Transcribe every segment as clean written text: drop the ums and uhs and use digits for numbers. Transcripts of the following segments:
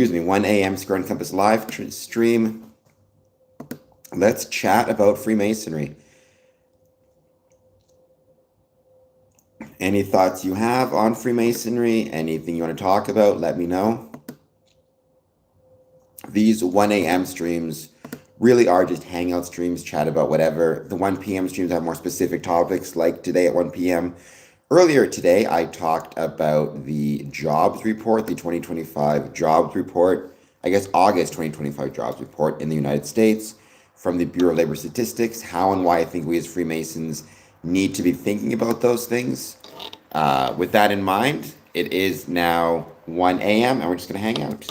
1 a.m. Square and Compass live stream. Let's chat about Freemasonry. Any thoughts you have on Freemasonry? Anything you want to talk about? Let me know. These 1 a.m. streams really are just hangout streams, chat about whatever. The 1 p.m. streams have more specific topics, like today at 1 p.m. Earlier today, I talked about the jobs report, the 2025 jobs report, I guess August 2025 jobs report in the United States from the Bureau of Labor Statistics, how and why I think we as Freemasons need to be thinking about those things. With that in mind, it is now 1 a.m. and we're just going to hang out.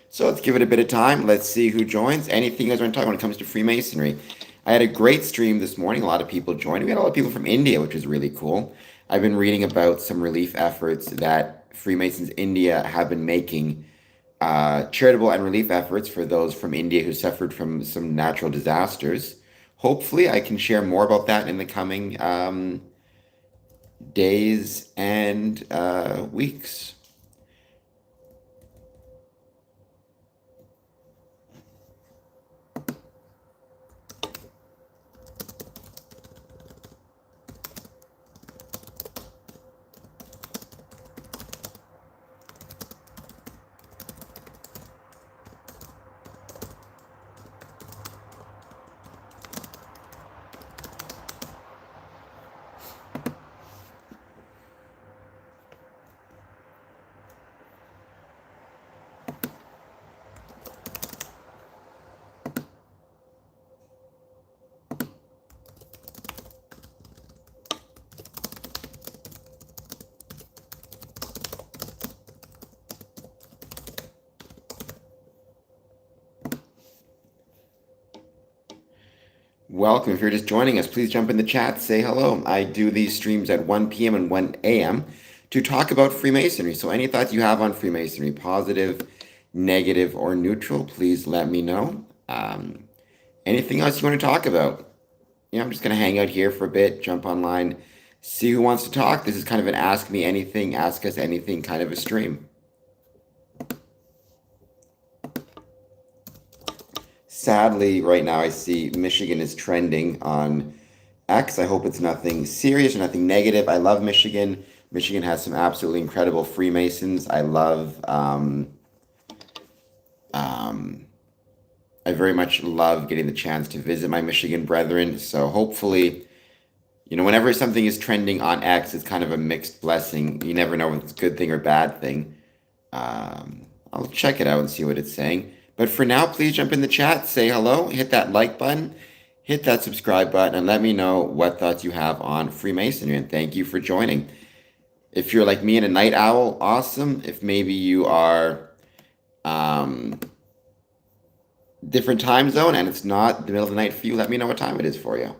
So let's give it a bit of time. Let's see who joins. Anything you guys want to talk about when it comes to Freemasonry? I had a great stream this morning. A lot of people joined. We had a lot of people from India, which is really cool. I've been reading about some relief efforts that Freemasons India have been making, charitable and relief efforts for those from India who suffered from some natural disasters. Hopefully, I can share more about that in the coming days and weeks. Welcome. If you're just joining us, please jump in the chat, say hello. I do these streams at 1 p.m. and 1 a.m. to talk about Freemasonry. So any thoughts you have on Freemasonry, positive, negative, or neutral, please let me know. Anything else you want to talk about? I'm just going to hang out here for a bit, jump online, see who wants to talk. This is kind of an ask me anything, ask us anything kind of a stream. Sadly, right now I see Michigan is trending on X. I hope it's nothing serious or nothing negative. I love Michigan. Michigan has some absolutely incredible Freemasons. I very much love getting the chance to visit my Michigan brethren. So hopefully, whenever something is trending on X, it's kind of a mixed blessing. You never know if it's a good thing or bad thing. I'll check it out and see what it's saying. But for now, please jump in the chat, say hello, hit that like button, hit that subscribe button, and let me know what thoughts you have on Freemasonry. And thank you for joining. If you're like me and a night owl, awesome. If maybe you are different time zone and it's not the middle of the night for you, let me know what time it is for you.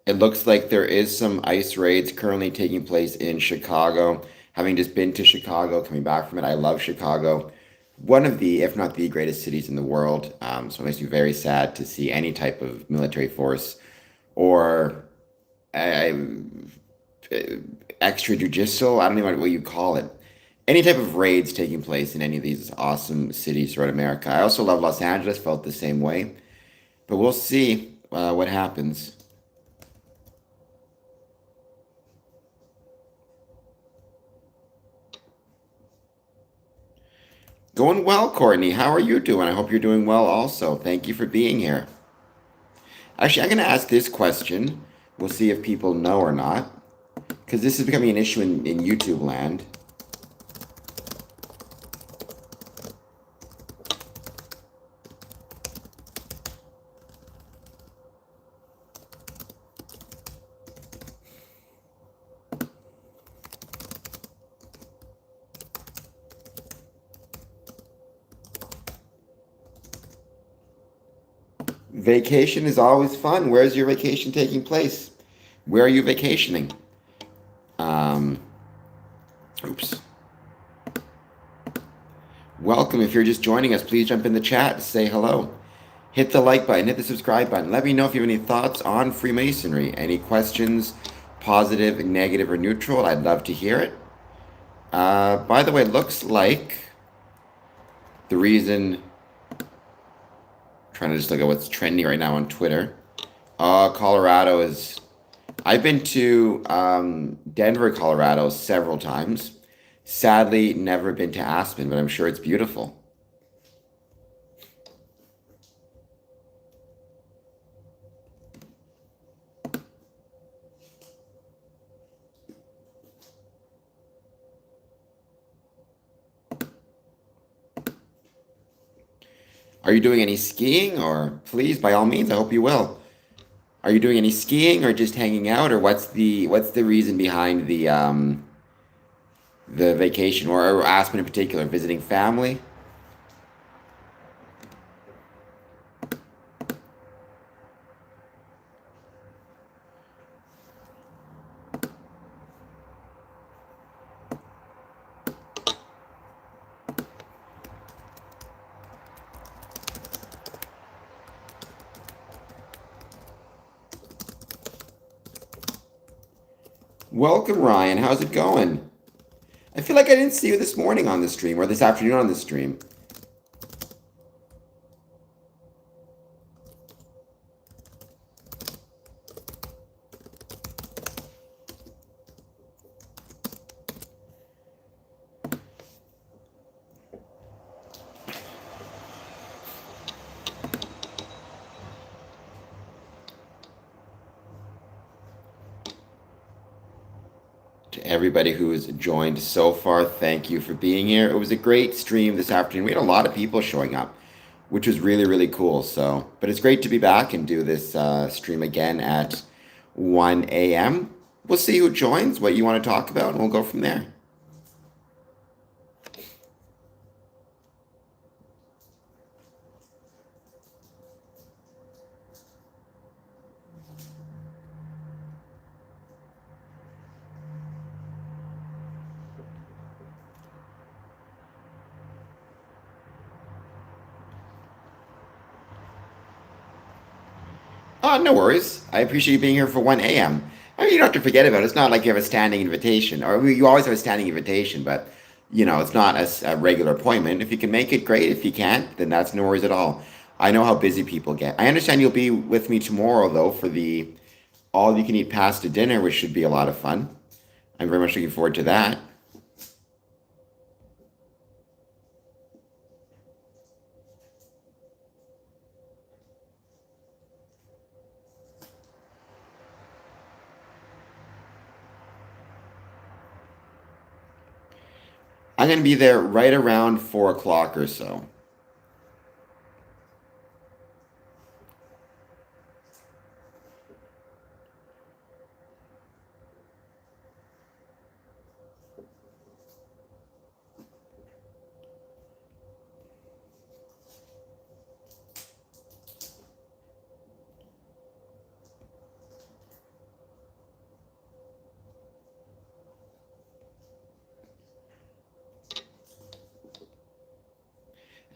It looks like there is some ICE raids currently taking place in Chicago. Having just been to Chicago, coming back from it, I love Chicago. One of the, if not the greatest cities in the world. So it makes me very sad to see any type of military force or extrajudicial, I don't even know what you call it. Any type of raids taking place in any of these awesome cities throughout America. I also love Los Angeles, felt the same way. But we'll see what happens. Going well, Courtney. How are you doing? I hope you're doing well also. Thank you for being here. Actually, I'm going to ask this question. We'll see if people know or not, because this is becoming an issue in YouTube land. Vacation is always fun. Where's your vacation taking place? Where are you vacationing? Um, oops. Welcome. If you're just joining us, please jump in the chat, say hello. Hit the like button, hit the subscribe button. Let me know if you have any thoughts on Freemasonry. Any questions, positive, negative, or neutral? I'd love to hear it. By the way, it looks like the reason, trying to just look at what's trending right now on Twitter. Colorado is, I've been to Denver, Colorado several times. Sadly, never been to Aspen, but I'm sure it's beautiful. Are you doing any skiing? Or please, by all means, I hope you will. Are you doing any skiing or just hanging out, or what's the reason behind the vacation, or Aspen in particular, visiting family? Welcome, Ryan. How's it going? I feel like I didn't see you this morning on the stream or this afternoon on the stream. To everybody who has joined so far, thank you for being here. It was a great stream this afternoon. We had a lot of people showing up, which was really, really cool. So, but it's great to be back and do this stream again at 1 a.m. We'll see who joins, what you want to talk about, and we'll go from there. No worries. I appreciate you being here for 1 a.m. I mean, you don't have to forget about it. It's not like you have a standing invitation, or you always have a standing invitation, but it's not a regular appointment. If you can make it, great. If you can't, then that's no worries at all. I know how busy people get. I understand you'll be with me tomorrow, though, for the all-you-can-eat pasta dinner, which should be a lot of fun. I'm very much looking forward to that. I'm going to be there right around 4 o'clock or so.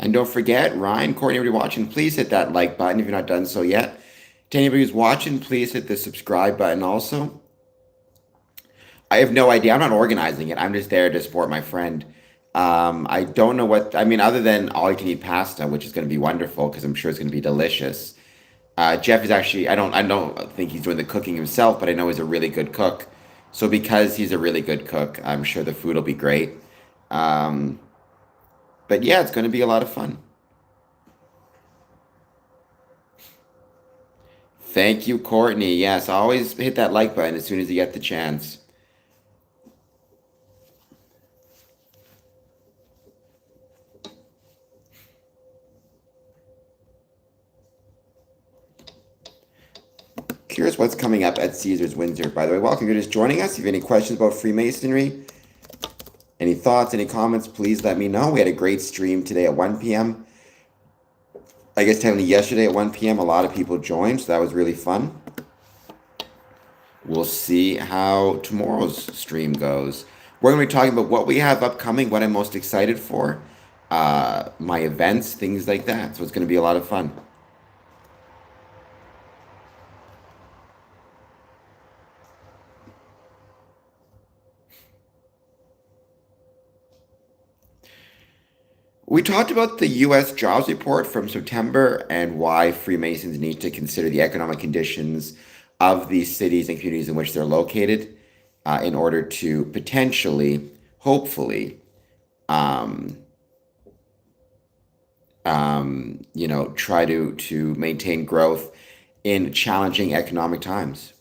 And don't forget, Ryan, Courtney, everybody watching, please hit that like button if you're not done so yet. To anybody who's watching, please hit the subscribe button also. I have no idea. I'm not organizing it. I'm just there to support my friend. I don't know I mean, other than all you can eat pasta, which is going to be wonderful because I'm sure it's going to be delicious. Jeff is actually, I don't think he's doing the cooking himself, but I know he's a really good cook. So because he's a really good cook, I'm sure the food will be great. But yeah, it's going to be a lot of fun. Thank you, Courtney. Yes, always hit that like button as soon as you get the chance. Curious what's coming up at Caesars Windsor, by the way. Welcome. You're just joining us. If you have any questions about Freemasonry, any thoughts, any comments, please let me know. We had a great stream today at 1 p.m. I guess technically yesterday at 1 p.m. a lot of people joined, so that was really fun. We'll see how tomorrow's stream goes. We're going to be talking about what we have upcoming, what I'm most excited for, my events, things like that. So it's going to be a lot of fun. We talked about the U.S. jobs report from September and why Freemasons need to consider the economic conditions of these cities and communities in which they're located in order to potentially, hopefully, um, try to maintain growth in challenging economic times.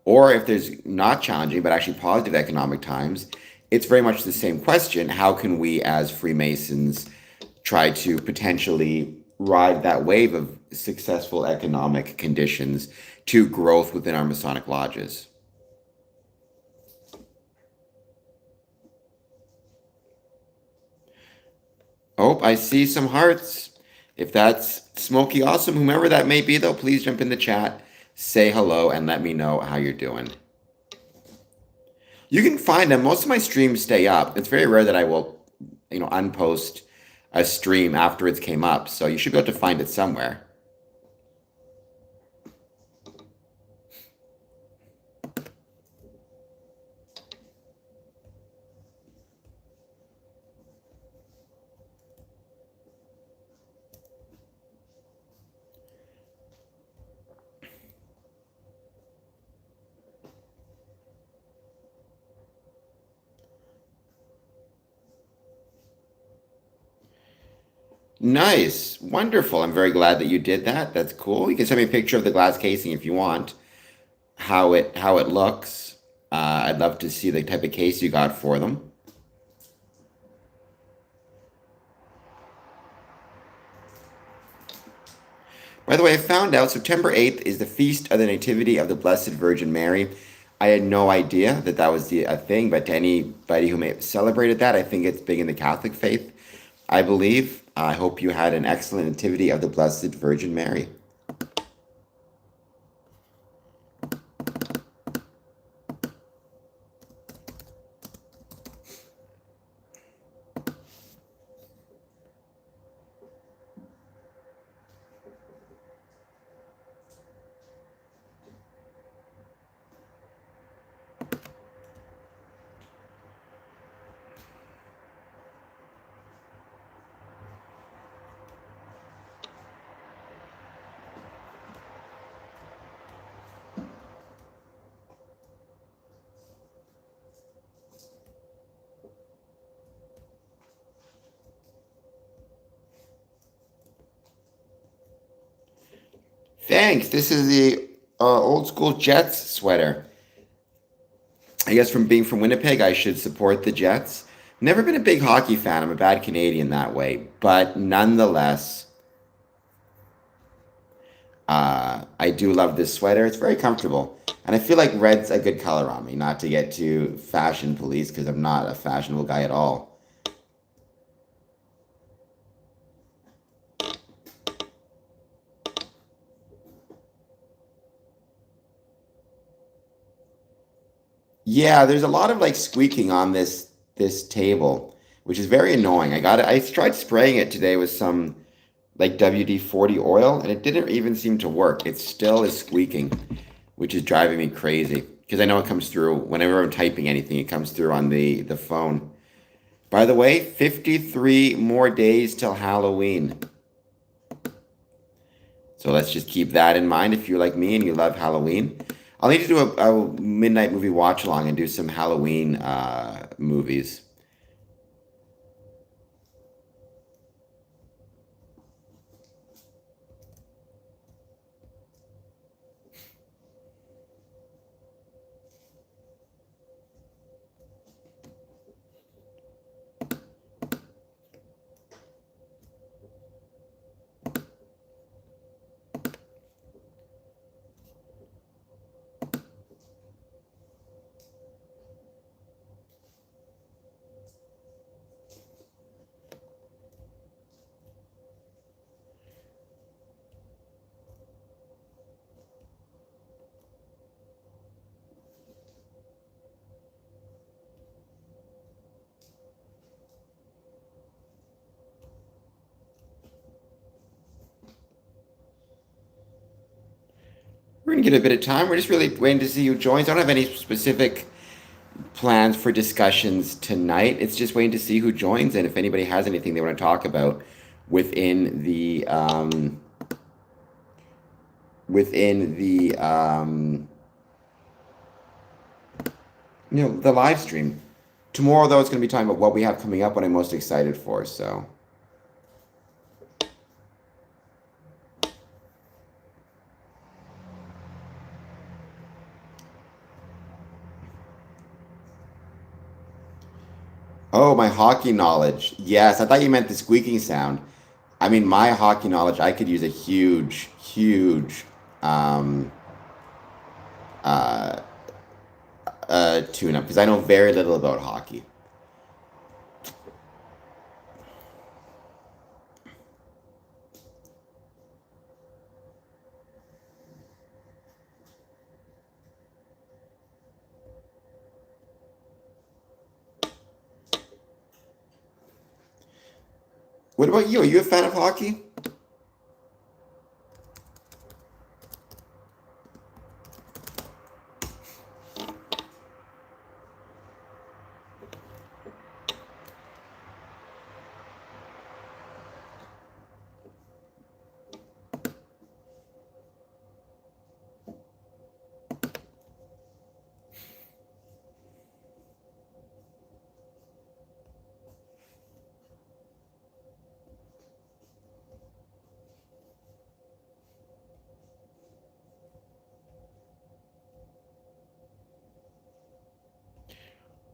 Or if there's not challenging but actually positive economic times, it's very much the same question. How can we as Freemasons try to potentially ride that wave of successful economic conditions to growth within our Masonic lodges? Oh, I see some hearts. If that's Smoky Awesome, whomever that may be, though, please jump in the chat, say hello, and let me know how you're doing. You can find them. Most of my streams stay up. It's very rare that I will, unpost a stream after it's came up. So you should be able to find it somewhere. Nice. Wonderful. I'm very glad that you did that. That's cool. You can send me a picture of the glass casing if you want, how it looks. I'd love to see the type of case you got for them. By the way, I found out September 8th is the feast of the Nativity of the Blessed Virgin Mary. I had no idea that that was a thing, but to anybody who may have celebrated that, I think it's big in the Catholic faith, I believe. I hope you had an excellent Nativity of the Blessed Virgin Mary. Thanks. This is the old school Jets sweater. I guess from being from Winnipeg, I should support the Jets. Never been a big hockey fan. I'm a bad Canadian that way. But nonetheless, I do love this sweater. It's very comfortable. And I feel like red's a good color on me, not to get too fashion police because I'm not a fashionable guy at all. Yeah, there's a lot of like squeaking on this table, which is very annoying. I tried spraying it today with some like WD-40 oil, and it didn't even seem to work. It still is squeaking, which is driving me crazy because I know it comes through whenever I'm typing anything, it comes through on the phone. By the way, 53 more days till Halloween. So let's just keep that in mind if you're like me and you love Halloween. I'll need to do a midnight movie watch along and do some Halloween movies. We're gonna get a bit of time. We're just really waiting to see who joins. I don't have any specific plans for discussions tonight. It's just waiting to see who joins and if anybody has anything they want to talk about within the the live stream. Tomorrow, though, it's going to be talking about what we have coming up, what I'm most excited for. So, oh, my hockey knowledge. Yes, I thought you meant the squeaking sound. I mean, my hockey knowledge, I could use a huge um, uh, tune up because I know very little about hockey. What about you? Are you a fan of hockey?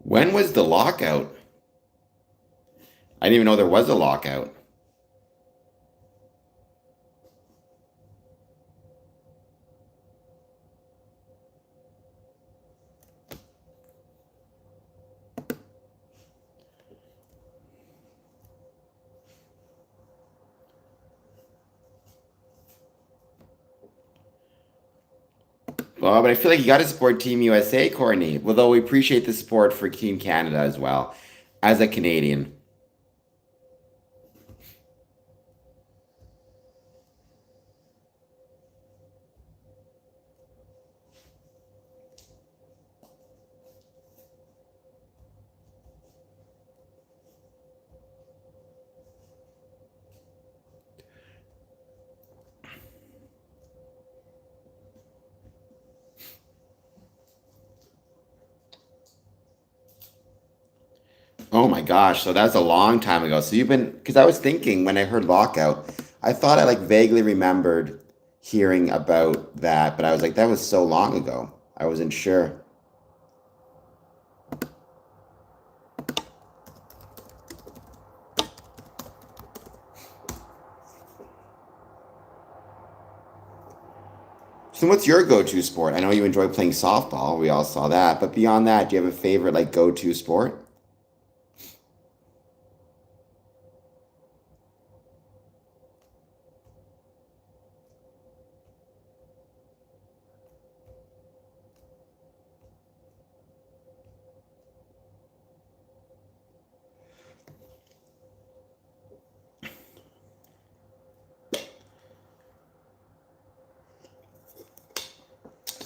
When was the lockout? I didn't even know there was a lockout. Well, but I feel like you got to support Team USA, Courtney. Although we appreciate the support for Team Canada as well, as a Canadian. Oh my gosh, so that's a long time ago. So you've been, because I was thinking when I heard lockout, I thought I like vaguely remembered hearing about that, but I was like, that was so long ago. I wasn't sure. So what's your go-to sport? I know you enjoy playing softball. We all saw that. But beyond that, do you have a favorite like go-to sport?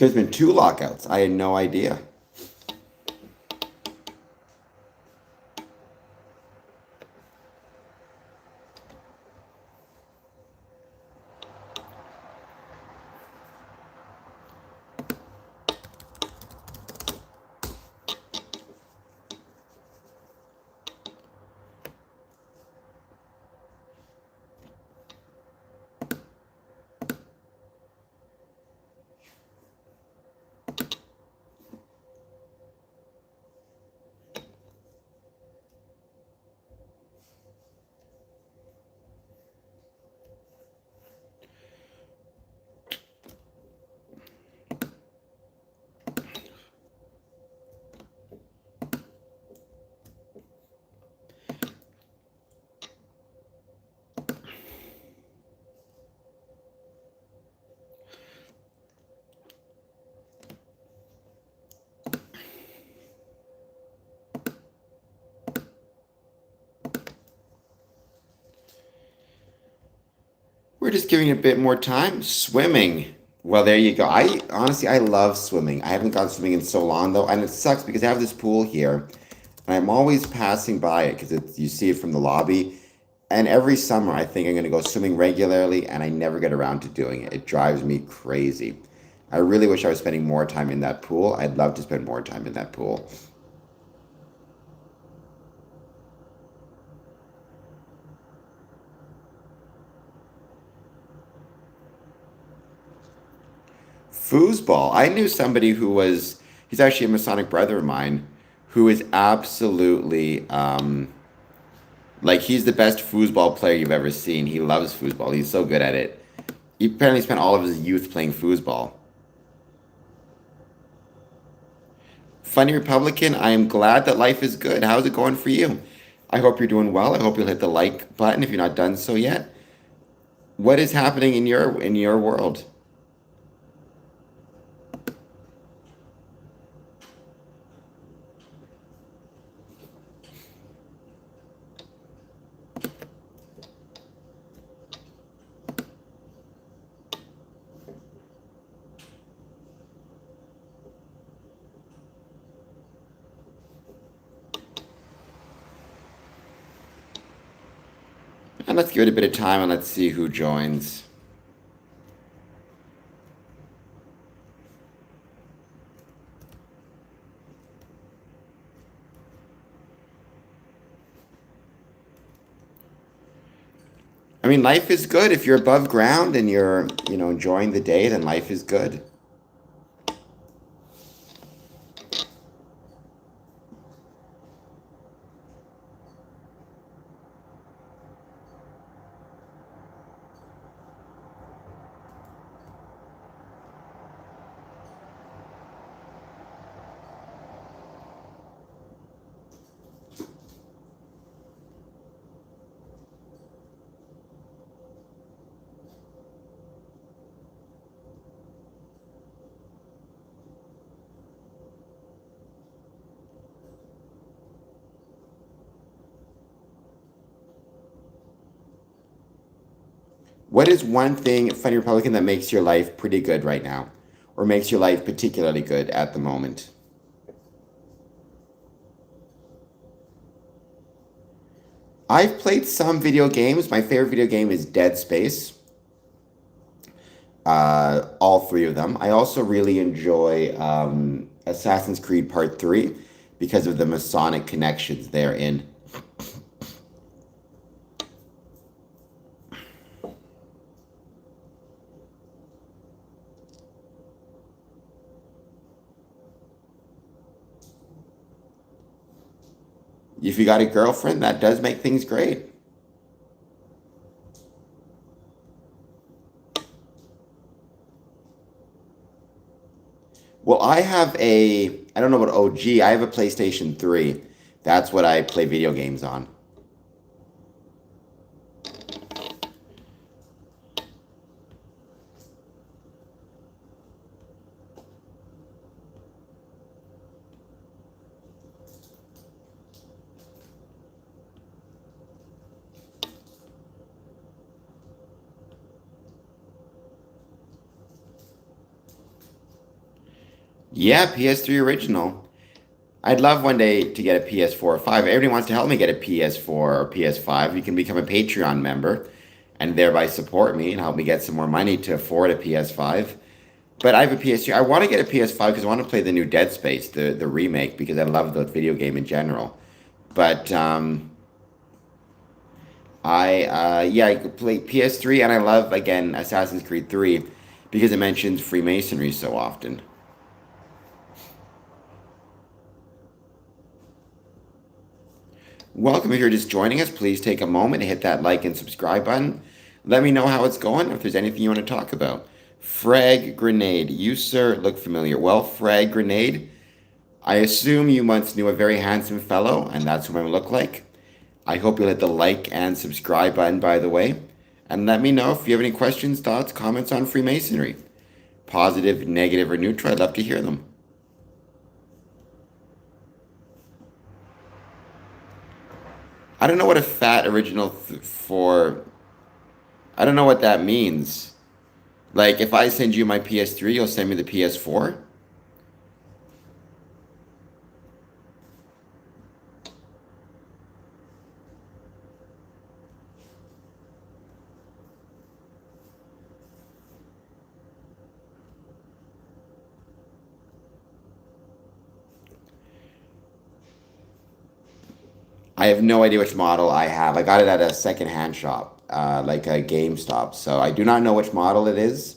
There's been two lockouts. I had no idea. We're just giving it a bit more time. Swimming. Well, there you go. I honestly, I love swimming. I haven't gone swimming in so long though, and it sucks because I have this pool here, and I'm always passing by it because you see it from the lobby. And every summer, I think I'm going to go swimming regularly, and I never get around to doing it. It drives me crazy. I really wish I was spending more time in that pool. I'd love to spend more time in that pool. Foosball. I knew somebody who was, he's actually a Masonic brother of mine, who is absolutely, like, he's the best foosball player you've ever seen. He loves foosball. He's so good at it. He apparently spent all of his youth playing foosball. Funny Republican, I am glad that life is good. How's it going for you? I hope you're doing well. I hope you'll hit the like button if you're not done so yet. What is happening in your world? And let's give it a bit of time and let's see who joins. I mean, life is good. If you're above ground and you're, enjoying the day, then life is good. What is one thing, Funny Republican, that makes your life pretty good right now? Or makes your life particularly good at the moment? I've played some video games. My favorite video game is Dead Space. All three of them. I also really enjoy Assassin's Creed Part 3 because of the Masonic connections therein. If you got a girlfriend, that does make things great. Well, I don't know what OG, I have a PlayStation 3. That's what I play video games on. Yeah, PS3 original. I'd love one day to get a PS4 or 5. Everybody wants to help me get a PS4 or PS5. You can become a Patreon member and thereby support me and help me get some more money to afford a PS5. But I have a PS3. I want to get a PS5 because I want to play the new Dead Space, the remake, because I love the video game in general. But I play PS3 and I love again Assassin's Creed 3 because it mentions Freemasonry so often. Welcome if you're just joining us. Please take a moment to hit that like and subscribe button. Let me know how it's going, if there's anything you want to talk about. Frag Grenade. You, sir, look familiar. Well, Frag Grenade, I assume you once knew a very handsome fellow, and that's what I look like. I hope you'll hit the like and subscribe button, by the way. And let me know if you have any questions, thoughts, comments on Freemasonry. Positive, negative, or neutral. I'd love to hear them. I don't know what a fat original for. I don't know what that means. Like if I send you my PS3, you'll send me the PS4? I have no idea which model I have. I got it at a secondhand shop, like a GameStop. So I do not know which model it is.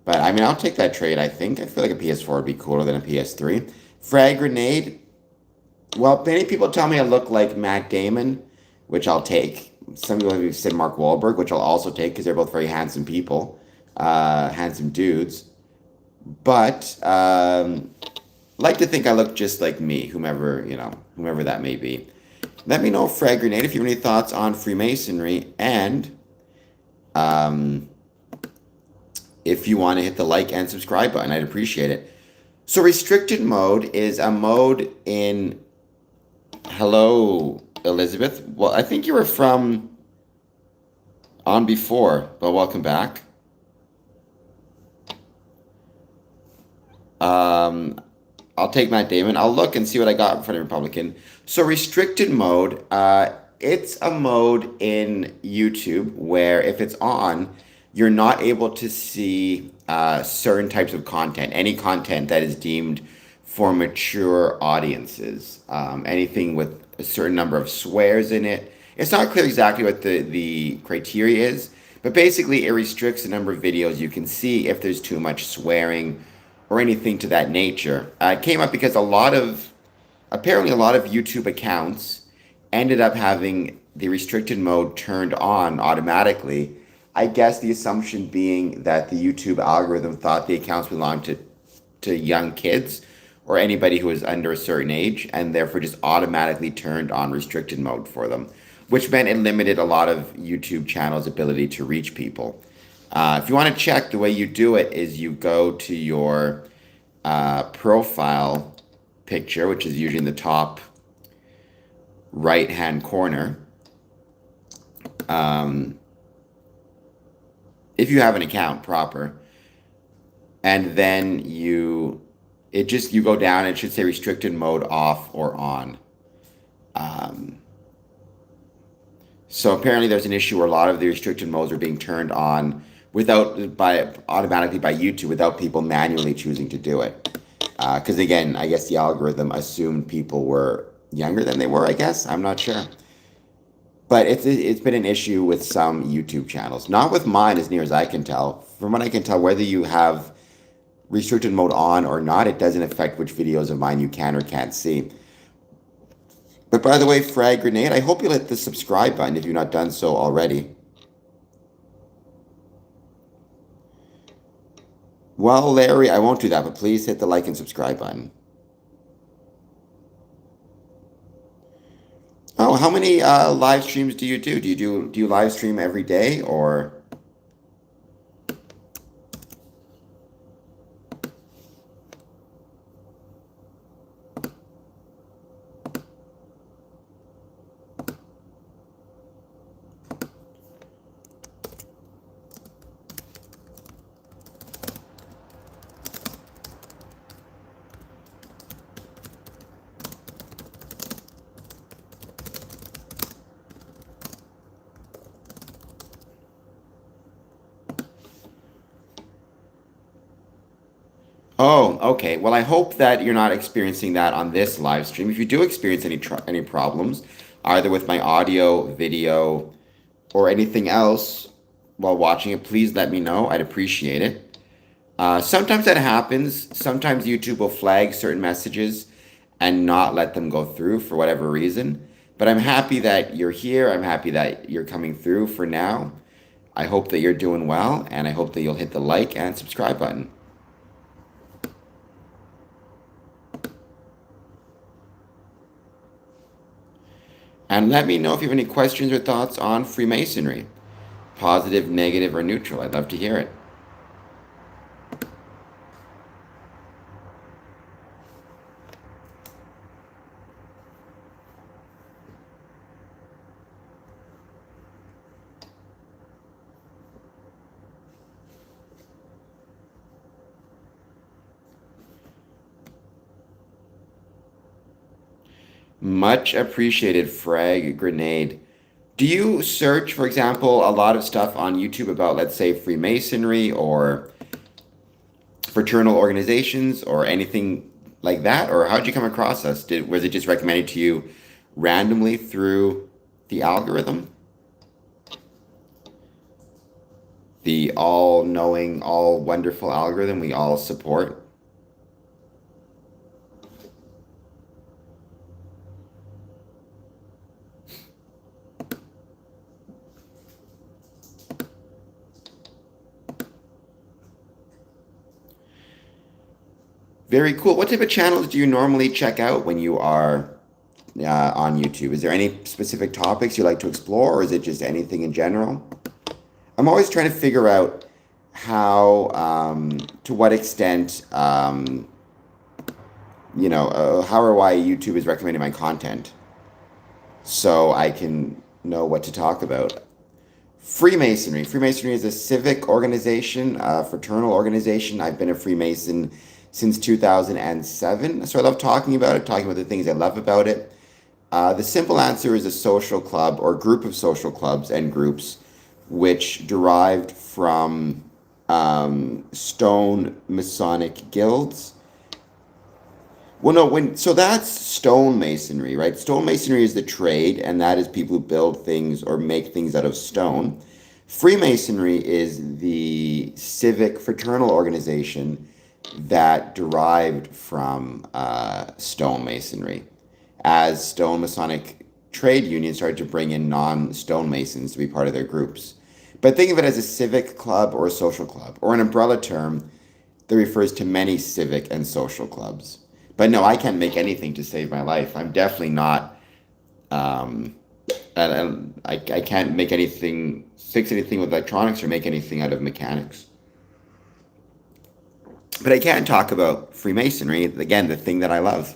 But I mean, I'll take that trade, I think. I feel like a PS4 would be cooler than a PS3. Frag Grenade. Well, many people tell me I look like Matt Damon, which I'll take. Some people have said Mark Wahlberg, which I'll also take because they're both very handsome people, handsome dudes. But like to think I look just like me, whomever that may be. Let me know, Frag Grenade, if you have any thoughts on Freemasonry, and um, if you want to hit the like and subscribe button, I'd appreciate it. So, restricted mode is a mode in. Hello, Elizabeth. Well, I think you were from on before, but welcome back. Um, I'll take Matt Damon. I'll look and see what I got for the Republican. So restricted mode, it's a mode in YouTube where if it's on, you're not able to see certain types of content, any content that is deemed for mature audiences, anything with a certain number of swears in it. It's not clear exactly what the criteria is, but basically it restricts the number of videos you can see if there's too much swearing or anything to that nature. It came up because apparently a lot of YouTube accounts ended up having the restricted mode turned on automatically. I guess the assumption being that the YouTube algorithm thought the accounts belonged to young kids or anybody who was under a certain age, and therefore just automatically turned on restricted mode for them, which meant it limited a lot of YouTube channels' ability to reach people. If you want to check, the way you do it is you go to your profile picture, which is usually in the top right hand corner. If you have an account proper, and then you go down and it should say restricted mode off or on. So apparently there's an issue where a lot of the restricted modes are being turned on automatically by YouTube without people manually choosing to do it. Because again, I guess the algorithm assumed people were younger than they were. I guess I'm not sure, but it's been an issue with some YouTube channels, not with mine, as near as I can tell. From what I can tell, whether you have restricted mode on or not, it doesn't affect which videos of mine you can or can't see. But by the way, Frag Grenade, I hope you'll hit the subscribe button if you've not done so already. Well, Larry, I won't do that, but please hit the like and subscribe button. Oh, how many live streams do you do? Do you live stream every day or? Oh, okay. Well, I hope that you're not experiencing that on this live stream. If you do experience any problems, either with my audio, video, or anything else while watching it, please let me know. I'd appreciate it. Sometimes that happens. Sometimes YouTube will flag certain messages and not let them go through for whatever reason. But I'm happy that you're here. I'm happy that you're coming through for now. I hope that you're doing well, and I hope that you'll hit the like and subscribe button. And let me know if you have any questions or thoughts on Freemasonry. Positive, negative, or neutral. I'd love to hear it. Much appreciated, Frag Grenade. Do you search, for example, a lot of stuff on YouTube about, let's say, Freemasonry or fraternal organizations or anything like that? Or how'd you come across us? Was it just recommended to you randomly through the algorithm? The all-knowing, all-wonderful algorithm we all support? Very cool. What type of channels do you normally check out when you are on YouTube? Is there any specific topics you like to explore, or is it just anything in general? I'm always trying to figure out how, to what extent, how or why YouTube is recommending my content so I can know what to talk about. Freemasonry. Freemasonry is a civic organization, a fraternal organization. I've been a Freemason since 2007. So I love talking about it, talking about the things I love about it. The simple answer is a social club or group of social clubs and groups which derived from stone Masonic guilds. Well, no, so that's stonemasonry, right? Stonemasonry is the trade, and that is people who build things or make things out of stone. Freemasonry is the civic fraternal organization that derived from stonemasonry, as stone Masonic trade unions started to bring in non-stonemasons to be part of their groups. But think of it as a civic club or a social club, or an umbrella term that refers to many civic and social clubs. But no, I can't make anything to save my life. I'm definitely not. Um, I can't make anything, fix anything with electronics or make anything out of mechanics. But I can talk about Freemasonry, again, the thing that I love.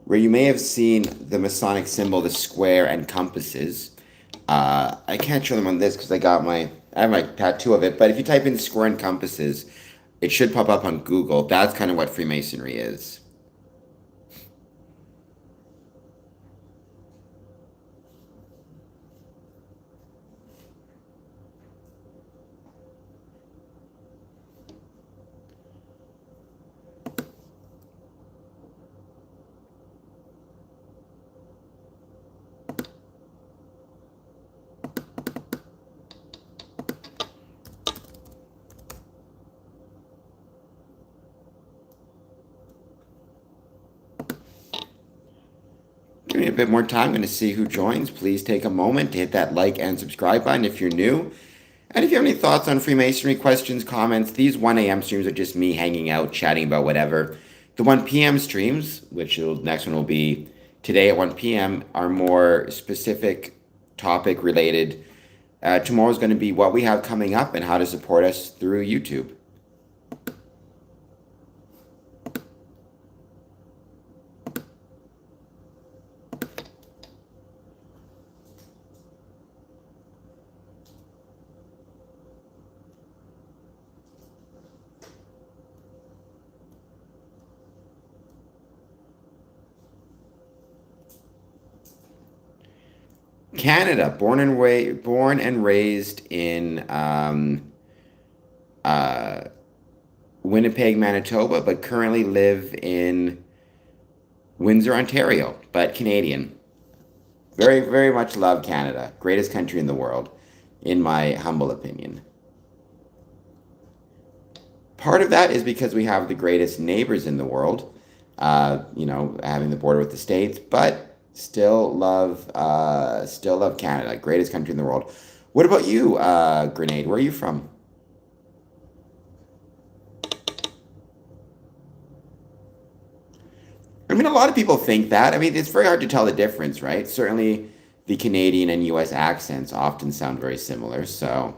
Where you may have seen the Masonic symbol, the square and compasses. I can't show them on this because I have my tattoo of it. But if you type in square and compasses, it should pop up on Google. That's kind of what Freemasonry is. Give me a bit more time. I'm going to see who joins. Please take a moment to hit that like and subscribe button if you're new. And if you have any thoughts on Freemasonry, questions, comments, these 1 a.m. streams are just me hanging out, chatting about whatever. The 1 p.m. streams, which the next one will be today at 1 p.m., are more specific topic related. Tomorrow's going to be what we have coming up and how to support us through YouTube. Canada, born and raised in uh, Winnipeg, Manitoba, but currently live in Windsor, Ontario, but Canadian. Very, very much love Canada. Greatest country in the world, in my humble opinion. Part of that is because we have the greatest neighbors in the world, having the border with the States, but Still love Canada, greatest country in the world. What about you, Grenade? Where are you from? I mean, a lot of people think that. I mean, it's very hard to tell the difference, right? Certainly, the Canadian and U.S. accents often sound very similar. So,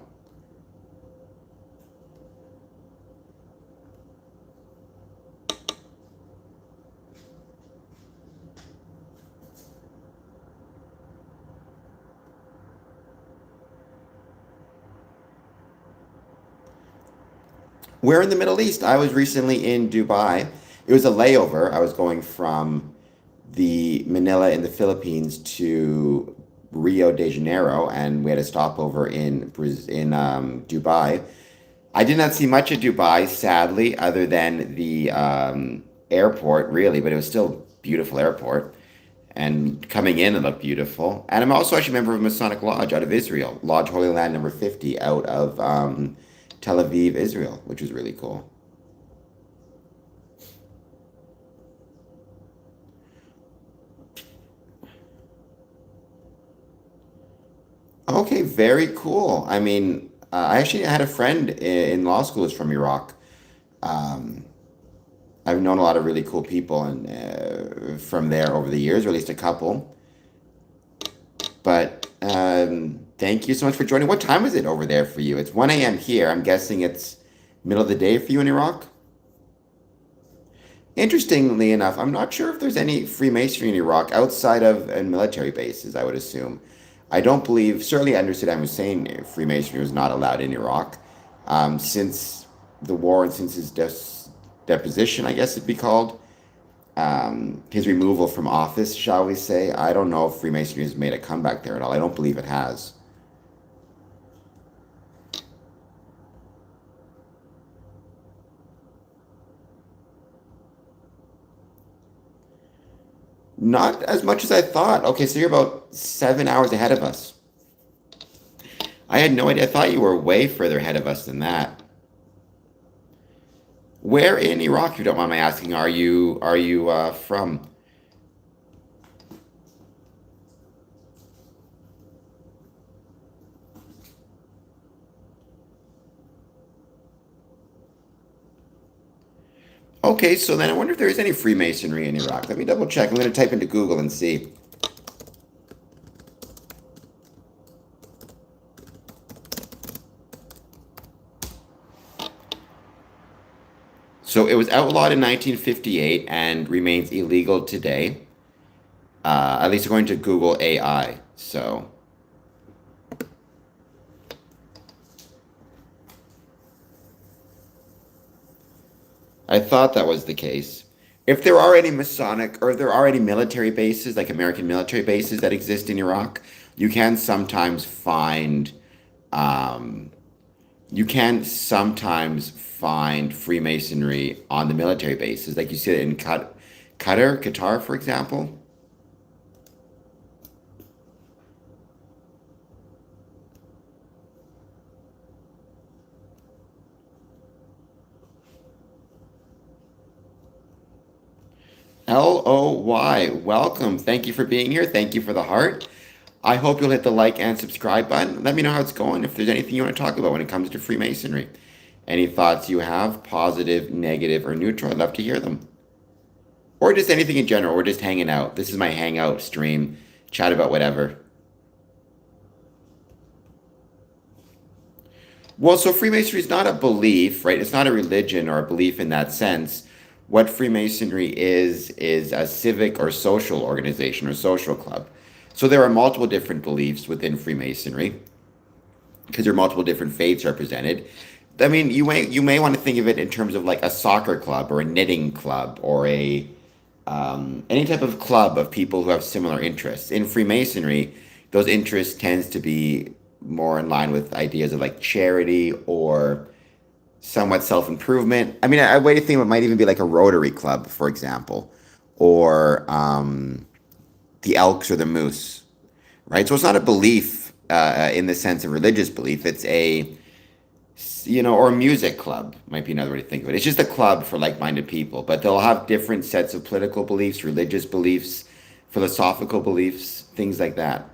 we're in the Middle East. I was recently in Dubai. It was a layover. I was going from the Manila in the Philippines to Rio de Janeiro, and we had a stopover in Dubai. I did not see much of Dubai, sadly, other than the airport, really, but it was still a beautiful airport. And coming in, it looked beautiful. And I'm also actually a member of Masonic Lodge out of Israel, Lodge Holy Land number 50 out of Tel Aviv, Israel, which was really cool. Okay, very cool. I mean, I actually had a friend in law school who's from Iraq. Um, I've known a lot of really cool people and from there over the years, or at least a couple. But thank you so much for joining. What time is it over there for you? It's 1 a.m. here. I'm guessing it's middle of the day for you in Iraq. Interestingly enough, I'm not sure if there's any Freemasonry in Iraq outside of military bases, I would assume. I don't believe, certainly under Saddam Hussein, Freemasonry was not allowed in Iraq. Since the war and since his deposition, I guess it'd be called, his removal from office, shall we say, I don't know if Freemasonry has made a comeback there at all. I don't believe it has. Not as much as I thought. Okay, so you're about 7 hours ahead of us. I had no idea. I thought you were way further ahead of us than that. Where in Iraq, if you don't mind my asking, are you from? Okay, so then I wonder if there is any Freemasonry in Iraq. Let me double check. I'm going to type into Google and see. So it was outlawed in 1958 and remains illegal today, at least according to Google AI. So I thought that was the case. If there are any Masonic or if there are any military bases, like American military bases that exist in Iraq, you can sometimes find um, you can sometimes find Freemasonry on the military bases, like you see it in Qatar, for example. LOY, welcome. Thank you for being here. Thank you for the heart. I hope you'll hit the like and subscribe button. Let me know how it's going. If there's anything you want to talk about when it comes to Freemasonry, any thoughts you have, positive, negative, or neutral, I'd love to hear them. Or just anything in general. We're just hanging out. This is my hangout stream. Chat about whatever. Well, so Freemasonry is not a belief, right? It's not a religion or a belief in that sense. What Freemasonry is a civic or social organization or social club. So there are multiple different beliefs within Freemasonry because there are multiple different faiths represented. I mean, you may want to think of it in terms of like a soccer club or a knitting club or a any type of club of people who have similar interests. In Freemasonry, those interests tends to be more in line with ideas of like charity or somewhat self-improvement. I mean, a way to think of it might even be like a Rotary Club, for example, or the Elks or the Moose, right? So it's not a belief in the sense of religious belief. It's or a music club might be another way to think of it. It's just a club for like-minded people, but they'll have different sets of political beliefs, religious beliefs, philosophical beliefs, things like that.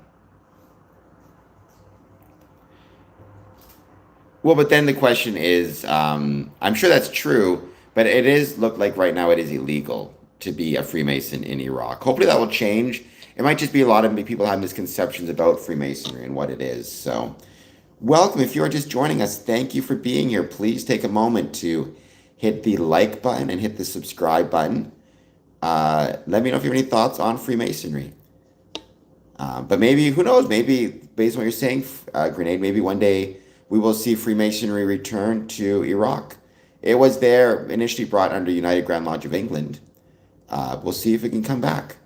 Well, but then the question is, I'm sure that's true, but it is look like right now it is illegal to be a Freemason in Iraq. Hopefully that will change. It might just be a lot of people have misconceptions about Freemasonry and what it is. So, welcome. If you are just joining us, thank you for being here. Please take a moment to hit the like button and hit the subscribe button. Let me know if you have any thoughts on Freemasonry. But maybe, who knows, maybe based on what you're saying, Grenade, maybe one day we will see Freemasonry return to Iraq. It was there initially brought under United Grand Lodge of England. We'll see if it can come back.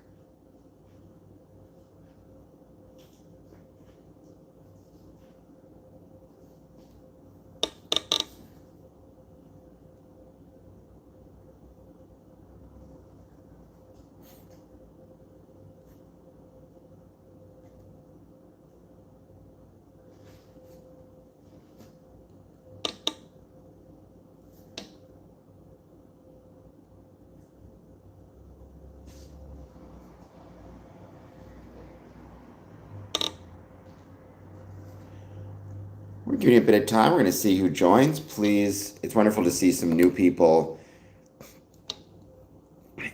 We're giving it a bit of time. We're going to see who joins. Please, it's wonderful to see some new people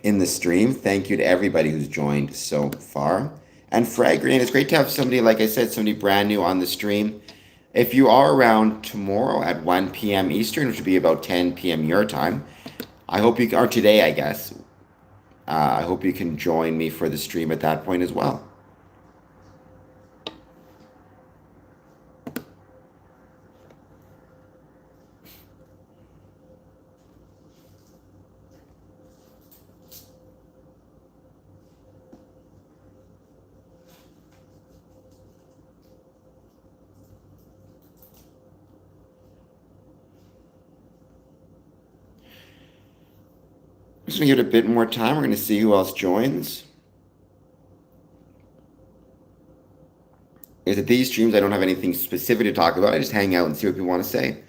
in the stream. Thank you to everybody who's joined so far. And Frag Grenade, it's great to have somebody, like I said, somebody brand new on the stream. If you are around tomorrow at 1 p.m. Eastern, which would be about 10 p.m. your time, I hope you, or today, I guess, I hope you can join me for the stream at that point as well. Just going to give it a bit more time. We're going to see who else joins. Is it these streams? I don't have anything specific to talk about. I just hang out and see what people want to say.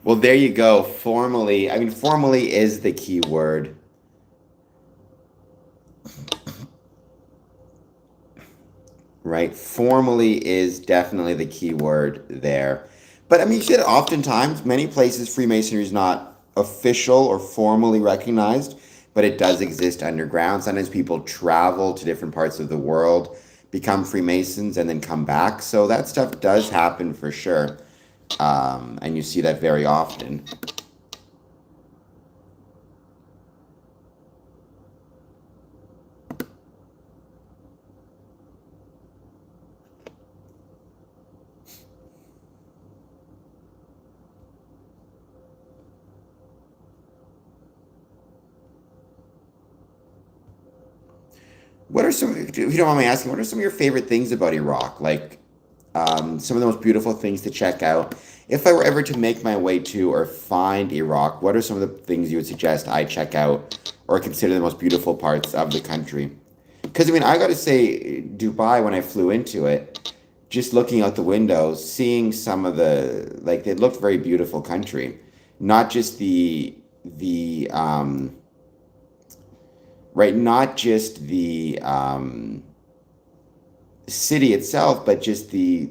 Well, there you go. Formally, I mean, formally is the key word. Right? Formally is definitely the key word there. But I mean, you see that oftentimes, many places, Freemasonry is not official or formally recognized, but it does exist underground. Sometimes people travel to different parts of the world, become Freemasons, and then come back. So that stuff does happen for sure. And you see that very often. What are some, if you don't mind me asking, what are some of your favorite things about Iraq? Like some of the most beautiful things to check out. If I were ever to make my way to or find Iraq, what are some of the things you would suggest I check out or consider the most beautiful parts of the country? Because I mean, I got to say, Dubai, when I flew into it, just looking out the window, seeing some of the, like, it looked very beautiful country. Not just the the right, not just the city itself, but just the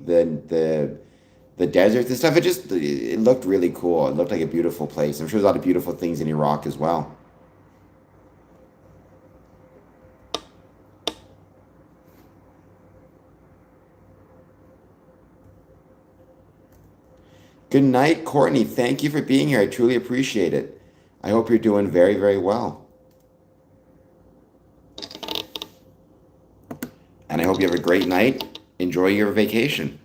deserts and stuff. It looked really cool. It looked like a beautiful place. I'm sure there's a lot of beautiful things in Iraq as well. Good night, Courtney. Thank you for being here. I truly appreciate it. I hope you're doing very, very well. And I hope you have a great night. Enjoy your vacation.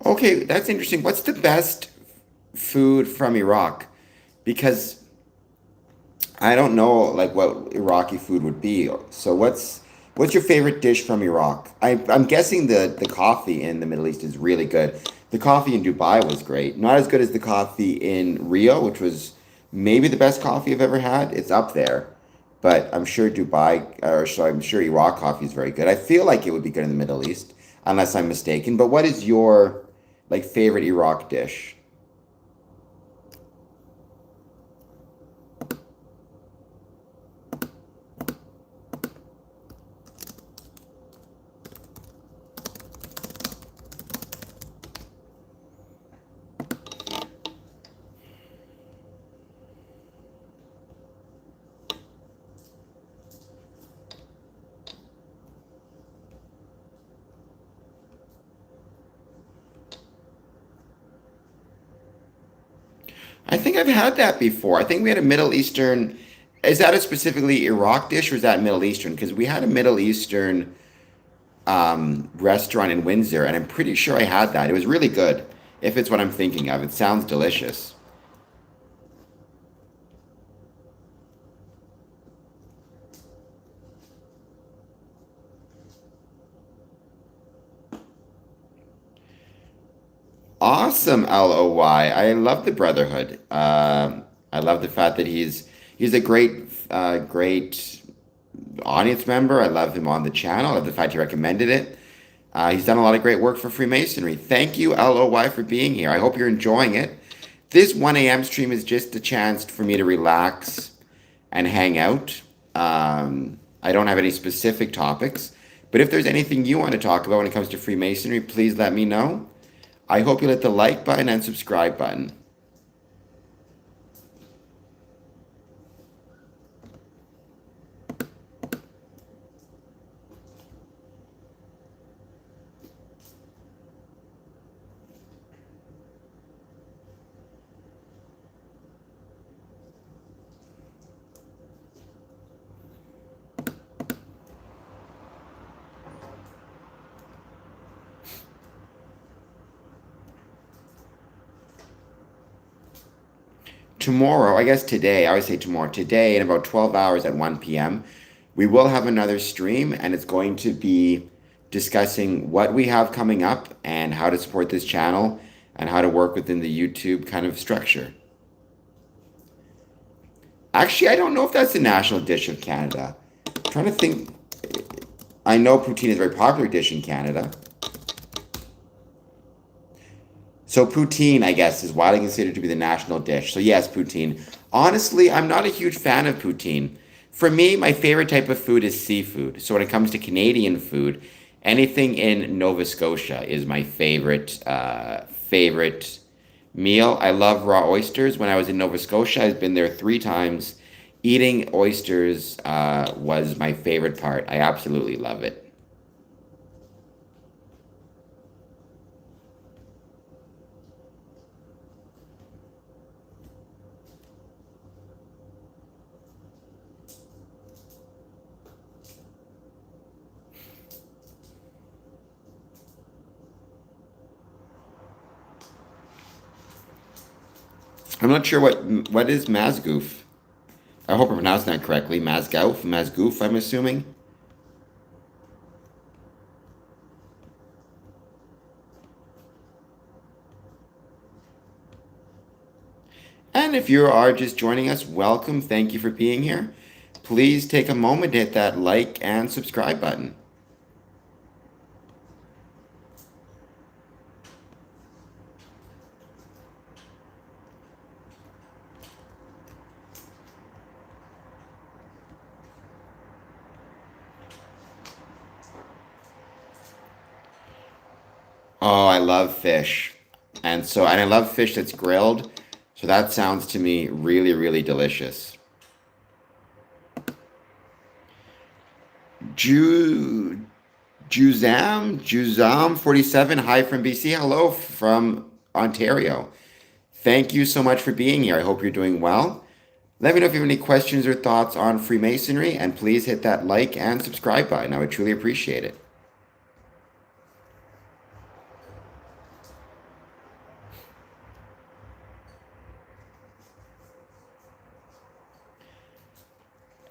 Okay, that's interesting. What's the best food from Iraq? Because I don't know like what Iraqi food would be. So what's your favorite dish from Iraq? I'm guessing the coffee in the Middle East is really good. The coffee in Dubai was great. Not as good as the coffee in Rio, which was maybe the best coffee I've ever had. It's up there. But I'm sure I'm sure Iraq coffee is very good. I feel like it would be good in the Middle East, unless I'm mistaken. But what is your like favorite Iraq dish? I think I've had that before. I think we had a Middle Eastern. Is that a specifically Iraq dish or is that Middle Eastern? Because we had a Middle Eastern restaurant in Windsor, and I'm pretty sure I had that. It was really good. If it's what I'm thinking of, it sounds delicious. Awesome, LOY. I love the Brotherhood. I love the fact that he's a great audience member. I love him on the channel. I love the fact he recommended it. He's done a lot of great work for Freemasonry. Thank you, LOY, for being here. I hope you're enjoying it. This 1 a.m. stream is just a chance for me to relax and hang out. I don't have any specific topics, but if there's anything you want to talk about when it comes to Freemasonry, please let me know. I hope you hit the like button and subscribe button. Tomorrow, I guess today, I always say tomorrow, today in about 12 hours at 1 p.m., we will have another stream and it's going to be discussing what we have coming up and how to support this channel and how to work within the YouTube kind of structure. Actually, I don't know if that's the national dish of Canada. I'm trying to think. I know poutine is a very popular dish in Canada. So poutine, I guess, is widely considered to be the national dish. So yes, poutine. Honestly, I'm not a huge fan of poutine. For me, my favorite type of food is seafood. So when it comes to Canadian food, anything in Nova Scotia is my favorite meal. I love raw oysters. When I was in Nova Scotia, I've been there 3 times. Eating oysters was my favorite part. I absolutely love it. I'm not sure what is Mazgoof. I hope I'm pronouncing that correctly. Mazgoof, I'm assuming. And if you are just joining us, welcome. Thank you for being here. Please take a moment to hit that like and subscribe button. Oh, I love fish. And I love fish that's grilled. So that sounds to me really, really delicious. Ju Juzam 47, hi from BC. Hello from Ontario. Thank you so much for being here. I hope you're doing well. Let me know if you have any questions or thoughts on Freemasonry, and please hit that like and subscribe button. I would truly appreciate it.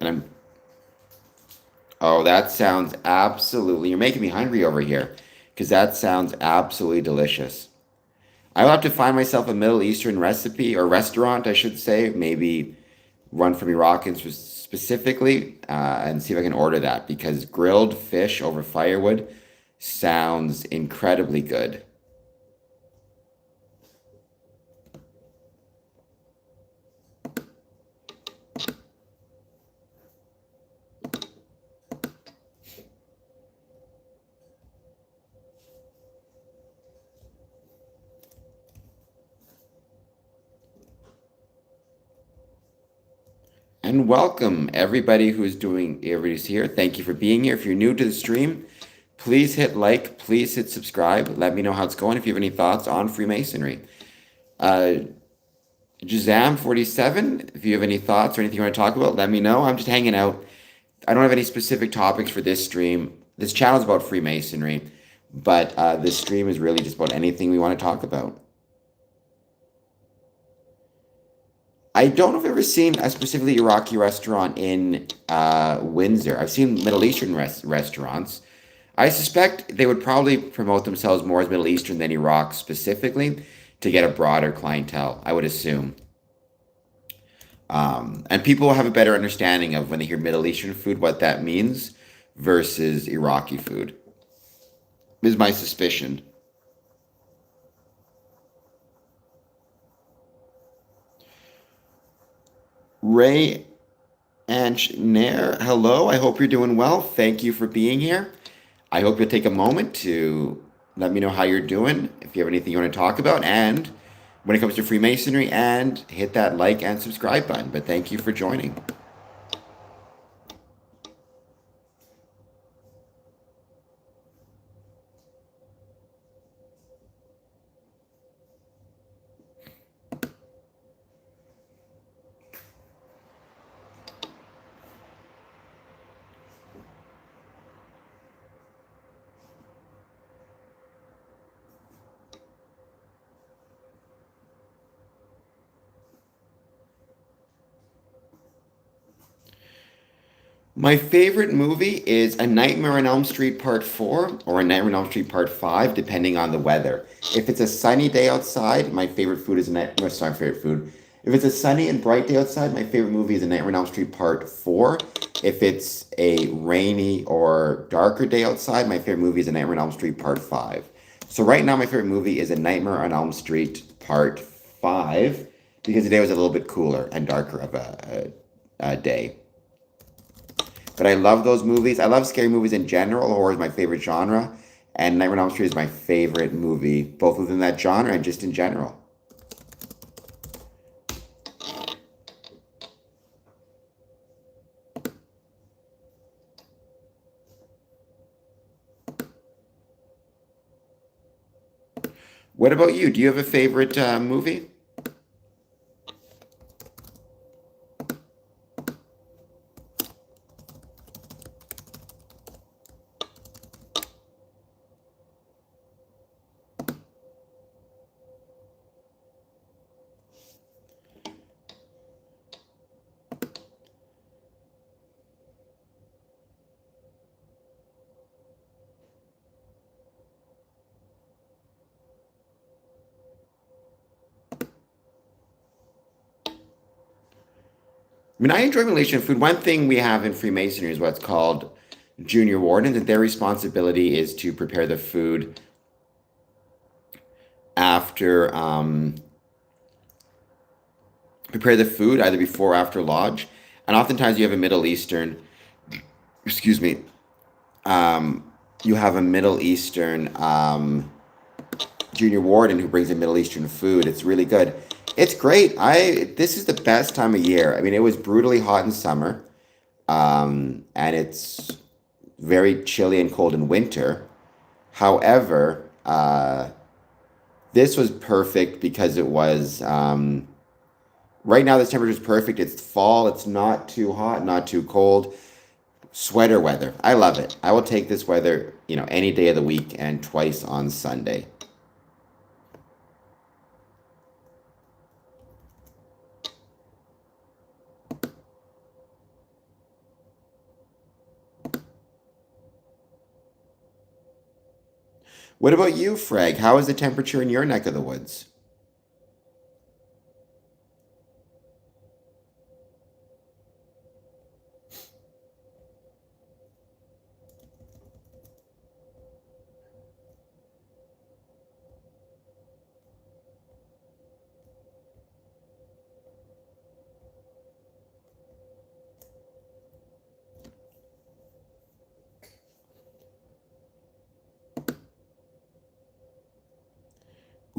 And I'm Oh, that sounds absolutely, you're making me hungry over here because that sounds absolutely delicious. I'll have to find myself a Middle Eastern recipe or restaurant, I should say, maybe one from Iraq and specifically, and see if I can order that because grilled fish over firewood sounds incredibly good. And welcome everybody's here. Thank you for being here. If you're new to the stream, please hit like, please hit subscribe. Let me know how it's going if you have any thoughts on Freemasonry. Uh, Jazam 47, if you have any thoughts or anything you want to talk about, let me know. I'm just hanging out. I don't have any specific topics for this stream. This channel is about Freemasonry, but this stream is really just about anything we want to talk about. I don't know if I've ever seen a specifically Iraqi restaurant in Windsor. I've seen Middle Eastern restaurants. I suspect they would probably promote themselves more as Middle Eastern than Iraq specifically to get a broader clientele, I would assume. And people will have a better understanding of when they hear Middle Eastern food, what that means versus Iraqi food, is my suspicion. Ray and Nair, hello. I hope you're doing well. Thank you for being here. I hope you'll take a moment to let me know how you're doing, if you have anything you want to talk about, and when it comes to Freemasonry, and hit that like and subscribe button. But thank you for joining. My favorite movie is A Nightmare on Elm Street Part 4 or A Nightmare on Elm Street Part 5, depending on the weather. If it's a sunny day outside, my favorite food is sorry, favorite food. If it's a sunny and bright day outside, my favorite movie is A Nightmare on Elm Street Part 4. If it's a rainy or darker day outside, my favorite movie is A Nightmare on Elm Street Part 5. So right now, my favorite movie is A Nightmare on Elm Street Part 5 because the day was a little bit cooler and darker of a day. But I love those movies. I love scary movies in general. Horror is my favorite genre. And Nightmare on Elm Street is my favorite movie, both within that genre and just in general. What about you? Do you have a favorite movie? mean, I enjoy relation food. One thing we have in Freemasonry is what's called junior wardens, and their responsibility is to prepare the food after prepare the food either before or after lodge. And oftentimes you have a Middle Eastern, excuse me, um, you have a Middle Eastern junior warden who brings in Middle Eastern food. It's really good. It's great. I This is the best time of year. I mean, it was brutally hot in summer, and it's very chilly and cold in winter. However, this was perfect because it was right now. This temperature is perfect. It's fall. It's not too hot, not too cold. Sweater weather. I love it. I will take this weather, any day of the week and twice on Sunday. What about you, Freg? How is the temperature in your neck of the woods?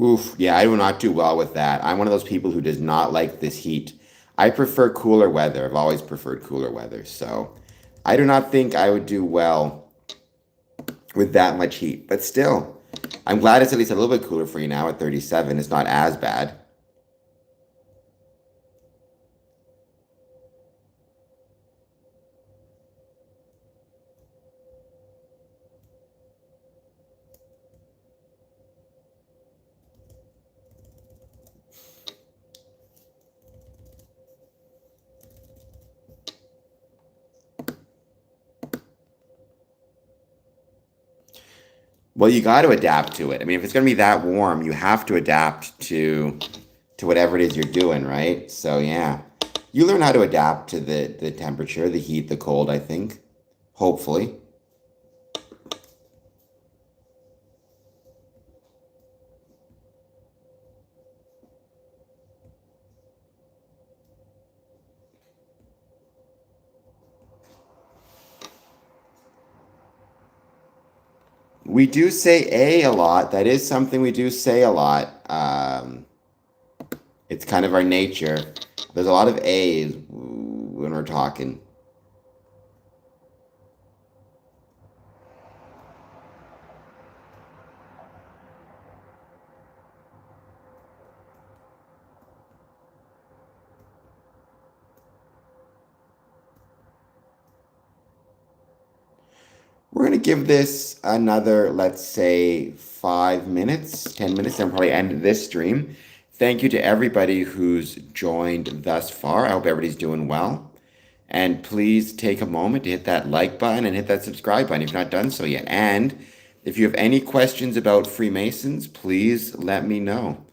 Oof, yeah, I do not do well with that. I'm one of those people who does not like this heat. I prefer cooler weather. I've always preferred cooler weather. So I do not think I would do well with that much heat. But still, I'm glad it's at least a little bit cooler for you now at 37. It's not as bad. Well, you got to adapt to it. I mean, if it's going to be that warm, you have to adapt to whatever it is you're doing, right? So yeah, you learn how to adapt to the temperature, the heat, the cold, I think. Hopefully. We do say a lot. That is something we do say a lot. It's kind of our nature. There's a lot of A's when we're talking. We're going to give this another, let's say, 5 minutes, 10 minutes, and probably end this stream. Thank you to everybody who's joined thus far. I hope everybody's doing well. And please take a moment to hit that like button and hit that subscribe button if you've not done so yet. And if you have any questions about Freemasons, please let me know.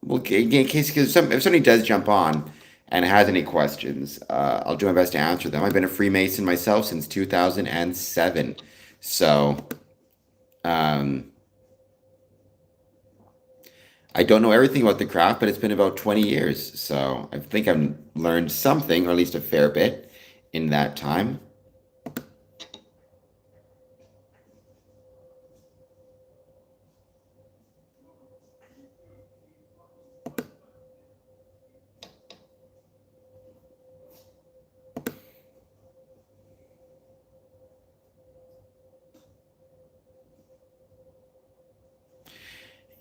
Well, in case, because if somebody does jump on and has any questions, I'll do my best to answer them. I've been a Freemason myself since 2007. So, um, I don't know everything about the craft, but it's been about 20 years. So I think I've learned something, or at least a fair bit, in that time.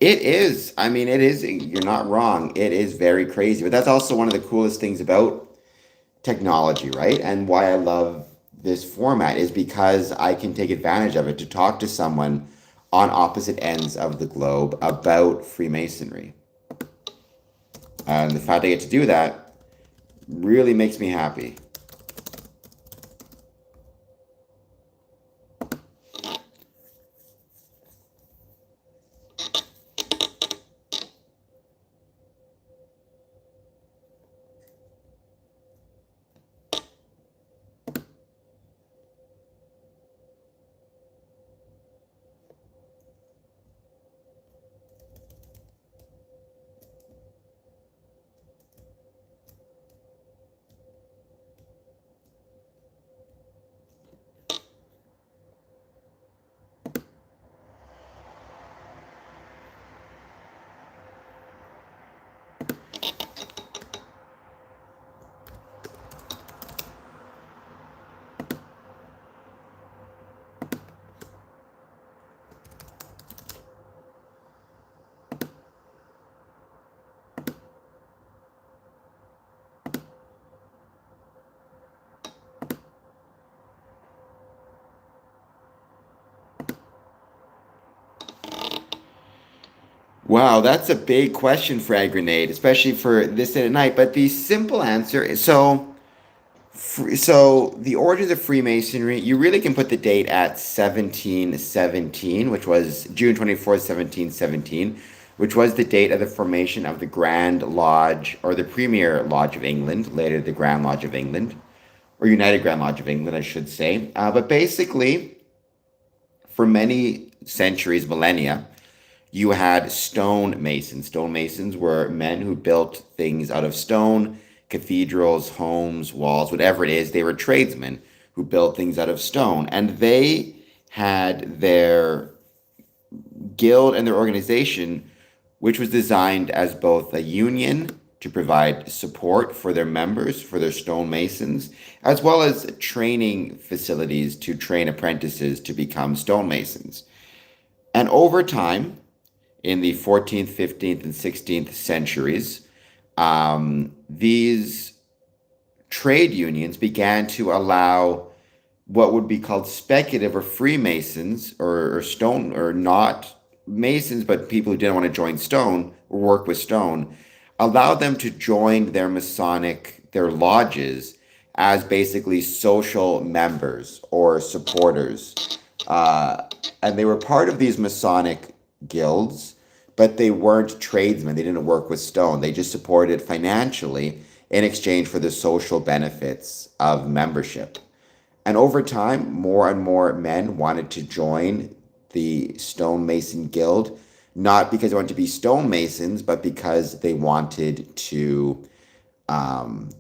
It is. I mean, it is. You're not wrong. It is very crazy. But that's also one of the coolest things about technology, right? And why I love this format is because I can take advantage of it to talk to someone on opposite ends of the globe about Freemasonry. And the fact I get to do that really makes me happy. Wow, that's a big question, Frag Grenade, especially for this late at night. But the simple answer is so the origins of Freemasonry, you really can put the date at 1717, which was June 24th, 1717, which was the date of the formation of the Grand Lodge, or the Premier Lodge of England, later the Grand Lodge of England, or United Grand Lodge of England, I should say. But basically, for many centuries, millennia, you had stone masons. Stone masons were men who built things out of stone, cathedrals, homes, walls, whatever it is. They were tradesmen who built things out of stone. And they had their guild and their organization, which was designed as both a union to provide support for their members, for their stonemasons, as well as training facilities to train apprentices to become stonemasons. And over time, in the 14th, 15th, and 16th centuries, these trade unions began to allow what would be called speculative or Freemasons or stone or not Masons, but people who didn't want to join stone or work with stone, allow them to join their lodges as basically social members or supporters. Uh, and they were part of these Masonic guilds, but they weren't tradesmen. They didn't work with stone. They just supported financially in exchange for the social benefits of membership. And over time, more and more men wanted to join the stonemason guild, not because they wanted to be stonemasons, but because they wanted to um,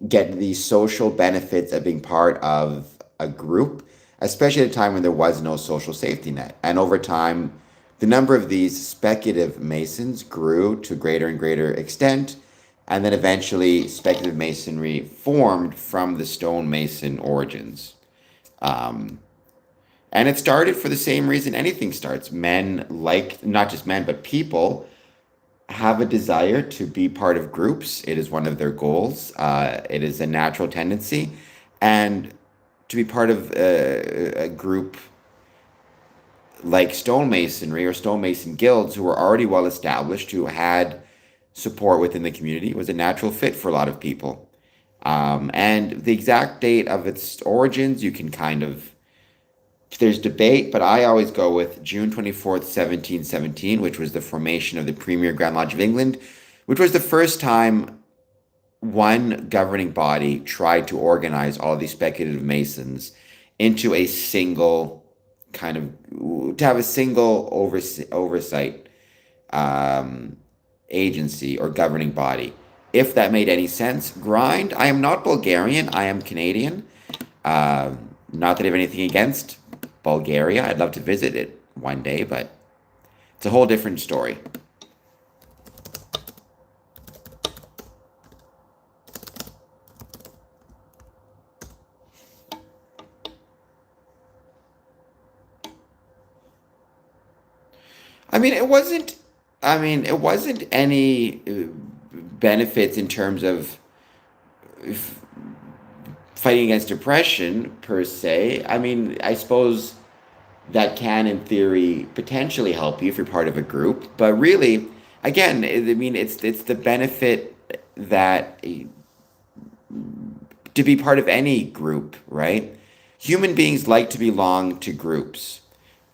get the social benefits of being part of a group, especially at a time when there was no social safety net. And over time, the number of these speculative masons grew to greater and greater extent, and then eventually speculative masonry formed from the stonemason origins. Um, and it started for the same reason anything starts. Men like, not just men, but people have a desire to be part of groups. It is one of their goals. It is a natural tendency. And to be part of a group like stonemasonry or stonemason guilds who were already well established, who had support within the community, was a natural fit for a lot of people. And the exact date of its origins, you can kind of, there's debate, but I always go with June 24th, 1717, which was the formation of the Premier Grand Lodge of England, which was the first time one governing body tried to organize all these speculative masons into a single kind of, to have a single oversight agency or governing body. If that made any sense. Grind, I am not Bulgarian, I am Canadian. Not that I have anything against Bulgaria. I'd love to visit it one day, but it's a whole different story. I mean, it wasn't. I mean, it wasn't any benefits in terms of f- fighting against depression per se. I mean, I suppose that can, in theory, potentially help you if you're part of a group. But really, again, I mean, it's the benefit that to be part of any group, right? Human beings like to belong to groups.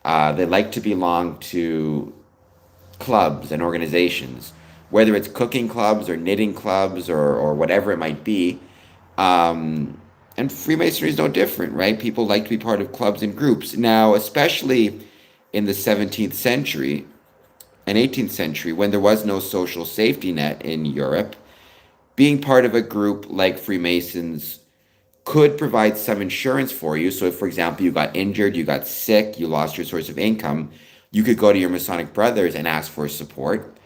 They like to belong to clubs and organizations, whether it's cooking clubs or knitting clubs or whatever it might be. And Freemasonry is no different, right? People like to be part of clubs and groups. Now, especially in the 17th century and 18th century, when there was no social safety net in Europe, being part of a group like Freemasons could provide some insurance for you. So if, for example, you got injured, you got sick, you lost your source of income, you could go to your Masonic brothers and ask for support.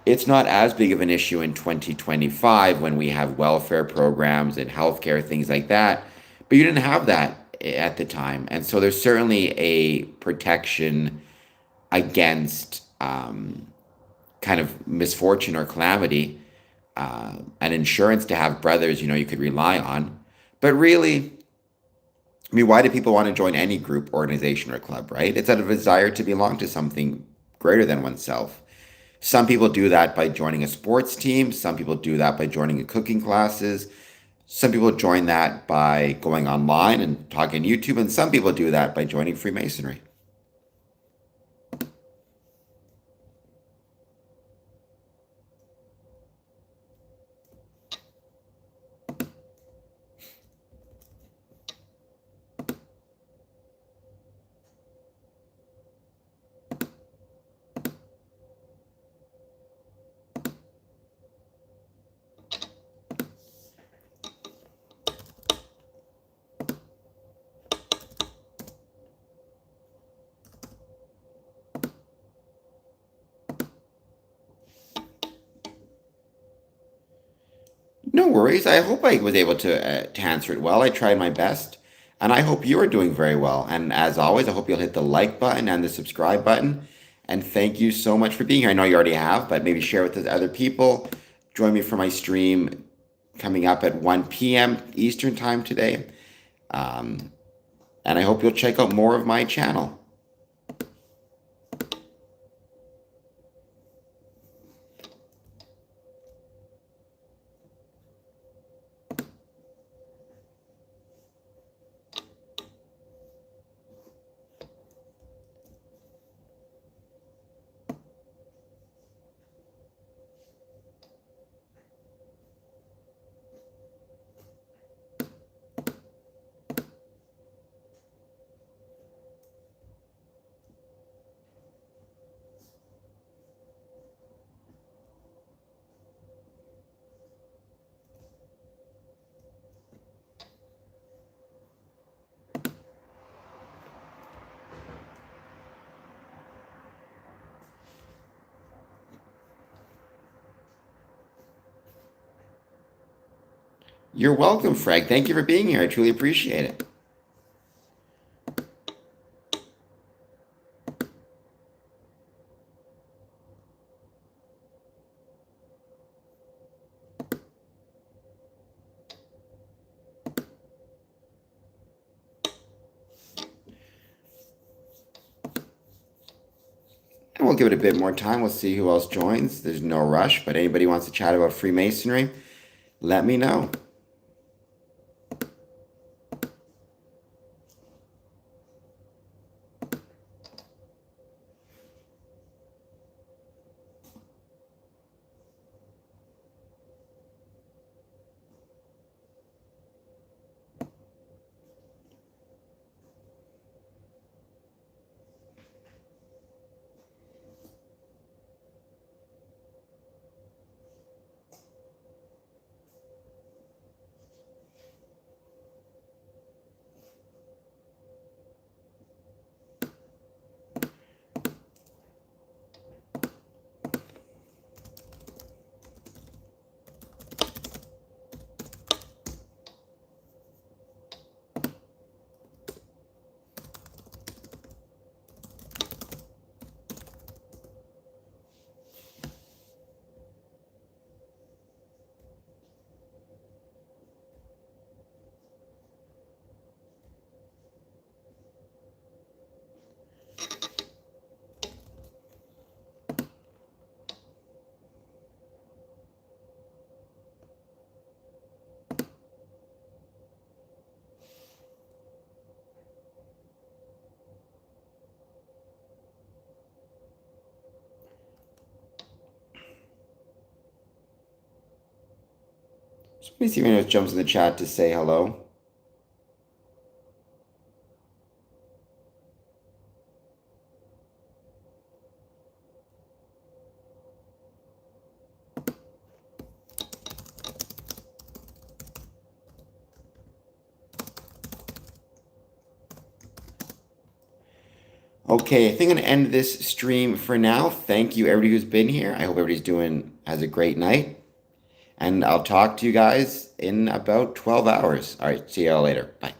It's not as big of an issue in 2025 when we have welfare programs and healthcare, things like that. But you didn't have that at the time. And so there's certainly a protection against kind of misfortune or calamity, an insurance to have brothers, you could rely on. But really, I mean, why do people want to join any group, organization, or club, right? It's out of a desire to belong to something greater than oneself. Some people do that by joining a sports team. Some people do that by joining cooking classes. Some people join that by going online and talking YouTube. And some people do that by joining Freemasonry. No worries. I hope I was able to answer it well. I tried my best, and I hope you are doing very well. And as always, I hope you'll hit the like button and the subscribe button. And thank you so much for being here. I know you already have, but maybe share with the other people. Join me for my stream coming up at 1 p.m. Eastern Time today. Um, and I hope you'll check out more of my channel. You're welcome, Frank. Thank you for being here. I truly appreciate it. And we'll give it a bit more time. We'll see who else joins. There's no rush, but anybody wants to chat about Freemasonry, let me know. So let me see if anyone else jumps in the chat to say hello. Okay, I think I'm gonna end this stream for now. Thank you everybody who's been here. I hope everybody's has a great night. And I'll talk to you guys in about 12 hours. All right, see y'all later. Bye.